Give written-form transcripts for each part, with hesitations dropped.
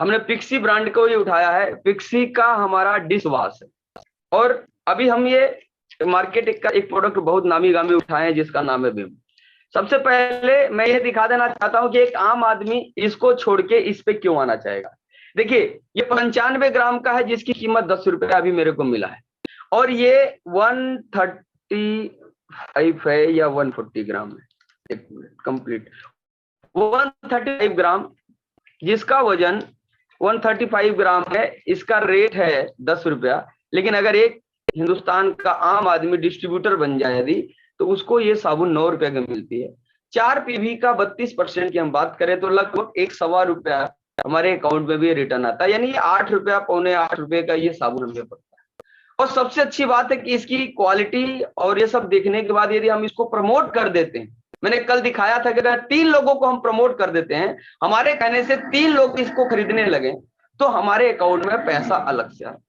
हमने pixie brand को ही उठाया है। पिक्सी का हमारा डिश वॉश है। और अभी हम ये मार्केट का एक प्रोडक्ट बहुत नामी गामी उठाए हैं जिसका नाम है विम। सबसे पहले मैं ये दिखा देना चाहता हूं कि एक आम आदमी इसको छोड़ के इस पे क्यों आना चाहेगा। देखिए, ये 95 ग्राम का है जिसकी कीमत 10 रुपए अभी मेरे को मिला है। और ये 135 है या 140 ग्राम है, एक मिनट कंप्लीट, 135 ग्राम जिसका वजन 135 ग्राम है। इसका रेट है 10 रुपया। लेकिन अगर एक हिंदुस्तान का आम आदमी डिस्ट्रीब्यूटर बन जाए यदि, तो उसको ये साबुन 9 रुपए की मिलती है। 4 पीवी का 32% की हम बात करें तो लगभग 1.25 रुपया हमारे अकाउंट में भी रिटर्न आता है। यानी ये 8 रुपया, पौने 8 रुपए का ये साबुन हमें पड़ता है। और सबसे अच्छी बात है कि इसकी क्वालिटी और ये सब देखने के बाद यदि हम इसको प्रमोट कर देते हैं, मैंने कल दिखाया था कि अगर 3 लोगों को हम प्रमोट कर देते हैं, हमारे कहने से 3 लोग इसको खरीदने लगे, तो हमारे अकाउंट में पैसा अलग से आता है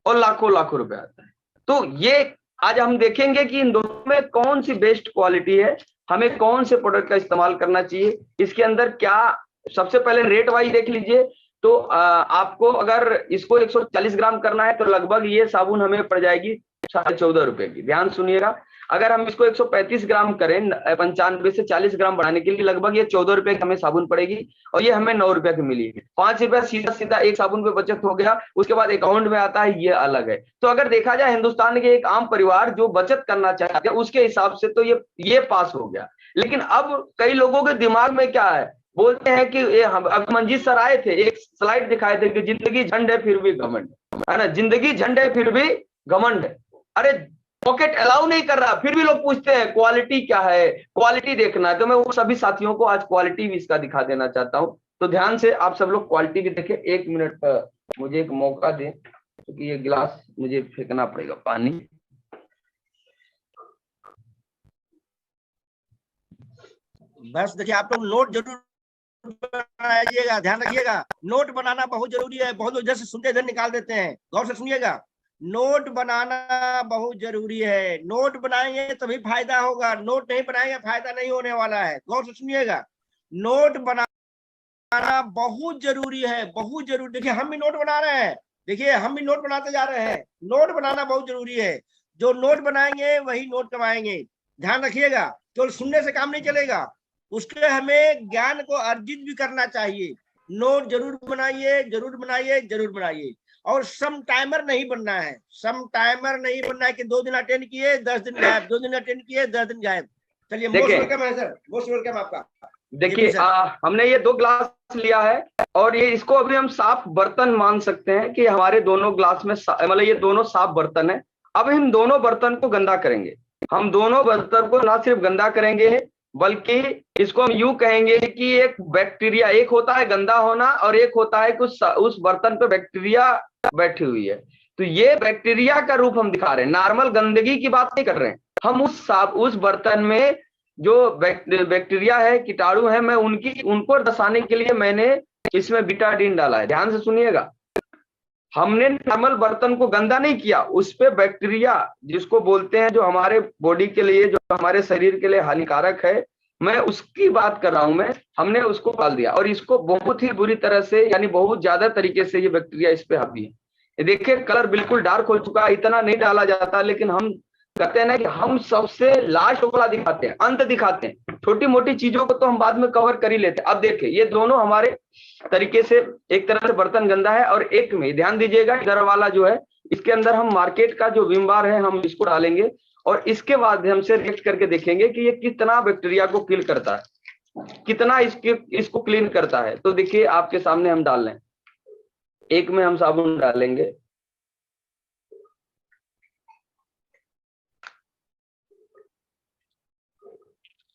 और लाखों लाखों रुपए आता है। तो ये आज हम देखेंगे कि इन दोनों में कौन सी बेस्ट क्वालिटी है, हमें कौन से प्रोडक्ट का इस्तेमाल करना चाहिए, इसके अंदर क्या। सबसे पहले रेट वाइज देख लीजिए। तो आपको अगर इसको 140 ग्राम करना है तो लगभग ये साबुन हमें पड़ जाएगी 14.5 रुपए की। ध्यान सुनिएगा, अगर हम इसको 135 ग्राम करें, 95 से 40 ग्राम बढ़ाने के लिए लगभग ये 14 रुपए की हमें साबुन पड़ेगी। और ये हमें 9 रुपए की मिली है। 5 रुपया सीधा सीधा एक साबुन पे बचत हो गया। उसके बाद अकाउंट में आता है, ये अलग है। तो अगर देखा जाए हिंदुस्तान के एक आम परिवार जो बचत करना चाहते हैं उसके हिसाब से तो ये पास हो गया। लेकिन अब कई लोगों के दिमाग में क्या है, बोलते हैं कि अब मंजीत सर आए थे, एक स्लाइड दिखाए थे कि जिंदगी झंड है फिर भी घमंड है ना, जिंदगी झंड है फिर भी घमंड है। अरे पॉकेट अलाउ नहीं कर रहा, फिर भी लोग पूछते हैं क्वालिटी क्या है, क्वालिटी देखना है। तो मैं वो सभी साथियों को आज क्वालिटी भी इसका दिखा देना चाहता हूं। तो ध्यान से आप सब लोग क्वालिटी भी देखें। 1 मिनट मुझे एक मौका दें, क्योंकि ये गिलास मुझे फेंकना पड़ेगा पानी। बस देखिए, आप लोग नोट जरूर बनाइएगा, ध्यान रखिएगा। नोट बनाना बहुत जरूरी है। बहुत लोग जैसे सुनते इधर निकाल देते हैं। गौर से सुनिएगा, नोट बनाना बहुत जरूरी है। नोट बनाएंगे तभी फायदा होगा, नोट नहीं बनाएंगे फायदा नहीं होने वाला है। गौर से सुनिएगा, नोट बनाना बहुत जरूरी है, बहुत जरूरी। देखिए, हम भी नोट बना रहे हैं, देखिए हम भी नोट बनाते जा रहे हैं। नोट बनाना बहुत जरूरी है। जो नोट बनाएंगे वही नोट कमाएंगे। ध्यान रखिएगा, केवल सुनने से काम नहीं चलेगा, उसके हमें ज्ञान को अर्जित भी करना चाहिए। नोट जरूर बनाइए, जरूर बनाइए, जरूर बनाइए। और सम टाइमर नहीं बनना है, सम टाइमर नहीं बनना है कि 2 दिन अटेंड किए 10 दिन गायब, 2 दिन अटेंड किए 10 दिन गायब। चलिए, मोस्ट वेलकम है सर, मोस्ट वेलकम आपका। देखिए, हमने ये 2 ग्लास लिया है और ये इसको अभी हम साफ बर्तन मान सकते हैं कि हमारे दोनों ग्लास में मतलब ये दोनों साफ बर्तन है। अब हम दोनों बर्तन को गंदा करेंगे। हम दोनों बर्तन को ना सिर्फ गंदा करेंगे बल्कि इसको हम यूं कहेंगे कि एक बैक्टीरिया, एक होता है गंदा होना और एक होता है कुछ उस बर्तन पे बैक्टीरिया बैठी हुई है। तो ये बैक्टीरिया का रूप हम दिखा रहे हैं, नॉर्मल गंदगी की बात नहीं कर रहे हैं हम। उस बर्तन में जो बैक्टीरिया है, कीटाणु है, मैं उनको दर्शाने के लिए मैंने इसमें बीटाडीन डाला है। ध्यान से सुनिएगा, हमने नॉर्मल बर्तन को गंदा नहीं किया, उस पे बैक्टीरिया जिसको बोलते हैं, जो हमारे बॉडी के लिए, जो हमारे शरीर के लिए हानिकारक है, मैं उसकी बात कर रहा हूं। हमने उसको डाल दिया और इसको बहुत ही बुरी तरह से, यानी बहुत ज्यादा तरीके से ये बैक्टीरिया इस पे हावी है। देखिए, कलर बिल्कुल डार्क हो चुका है। इतना नहीं डाला जाता, लेकिन हम कहते हैं ना कि हम सबसे लास्ट वाला दिखाते हैं, अंत दिखाते हैं। छोटी मोटी चीजों को तो हम बाद में कवर कर ही लेते हैं। अब देखिए, ये दोनों हमारे तरीके से, एक तरह से बर्तन गंदा है और एक में ध्यान दीजिएगा, इधर वाला जो है इसके अंदर हम मार्केट का जो विम बार है हम इसको डालेंगे और इसके माध्यम से रिएक्ट करके देखेंगे कि ये कितना बैक्टीरिया को किल करता है, कितना इसको क्लीन करता है। तो देखिए, आपके सामने हम डाल रहे हैं। एक में हम साबुन डालेंगे,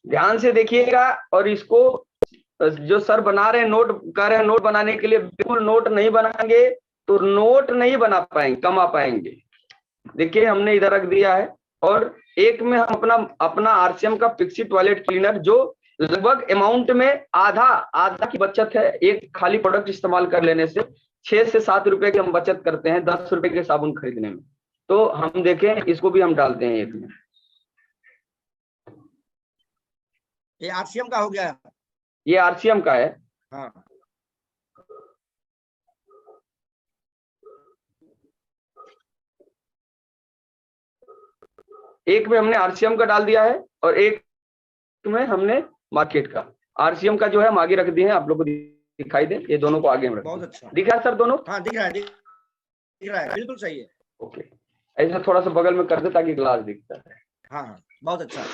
ध्यान से देखिएगा। और इसको जो सर बना रहे हैं, नोट कर रहे हैं, नोट बनाने के लिए बिल्कुल नोट नहीं बनाएंगे तो नोट नहीं बना पाएंगे, कमा पाएंगे। देखिए, हमने इधर रख दिया है और एक में हम अपना आरसीएम का पिक्सी टॉयलेट क्लीनर, जो लगभग अमाउंट में आधा की बचत है एक खाली प्रोडक्ट इस्तेमाल कर लेने से। 6 से 7 रुपए की हम बचत करते हैं 10 रुपए के साबुन खरीदने में। तो हम देखें, इसको भी हम डालते हैं एक में। ये आरसीएम का हो गया, ये आरसीएम का है। हाँ। एक में हमने आरसीएम का डाल दिया है और एक में हमने मार्केट का। आरसीएम का जो है हम आगे रख दिए हैं, आप लोग को दिखाई दे, ये दोनों को आगे में रख बहुत दिए। अच्छा, दिख रहा है सर दोनों? हाँ दिख रहा है, दिख रहा है, बिल्कुल सही है। ओके, ऐसा थोड़ा सा बगल में कर दे ताकि ग्लास दिखता है। हाँ बहुत अच्छा।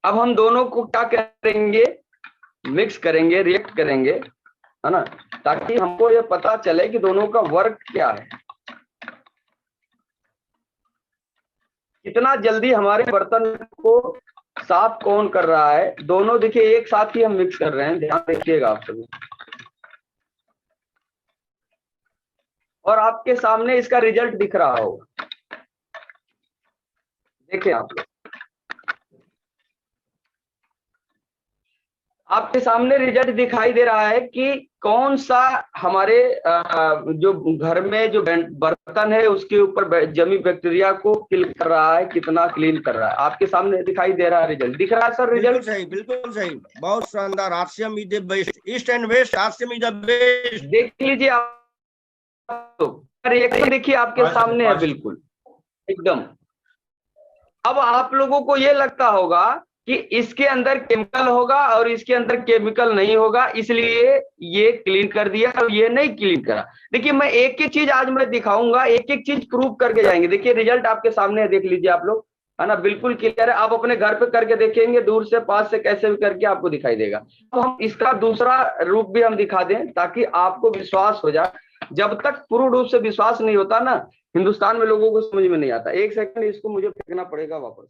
अब हम दोनों को क्या करेंगे, मिक्स करेंगे, रिएक्ट करेंगे, है ना, ताकि हमको ये पता चले कि दोनों का वर्क क्या है, कितना जल्दी हमारे बर्तन को साफ कौन कर रहा है। दोनों देखिए एक साथ ही हम मिक्स कर रहे हैं, ध्यान रखिएगा आप सभी। और आपके सामने इसका रिजल्ट दिख रहा होगा, देखें आप लोग, आपके सामने रिजल्ट दिखाई दे रहा है कि कौन सा हमारे जो घर में जो बर्तन है उसके ऊपर जमी बैक्टीरिया को किल कर रहा है, कितना क्लीन कर रहा है। आपके सामने दिखाई दे रहा है रिजल्ट, दिख रहा है सर रिजल्ट? बिल्कुल सही, बिल्कुल सही, बहुत शानदार। RCM is the best, east and west RCM is the best. देख लीजिए आप, रिएक्शन देखिए आपके सामने है बिल्कुल एकदम। अब आप लोगों को ये लगता होगा कि इसके अंदर केमिकल होगा और इसके अंदर केमिकल नहीं होगा, इसलिए ये क्लीन कर दिया और ये नहीं क्लीन करा। देखिए मैं एक एक चीज आज मैं दिखाऊंगा, एक एक चीज प्रूव करके जाएंगे। देखिए रिजल्ट आपके सामने है, देख लीजिए आप लोग, है ना, बिल्कुल क्लियर है। आप अपने घर पे करके देखेंगे, दूर से पास से कैसे भी करके आपको दिखाई देगा। अब हम इसका दूसरा रूप भी हम दिखा दें ताकि आपको विश्वास हो जाए। जब तक पूर्ण रूप से विश्वास नहीं होता ना, हिंदुस्तान में लोगों को समझ में नहीं आता। एक सेकंड, इसको मुझे फेंकना पड़ेगा वापस।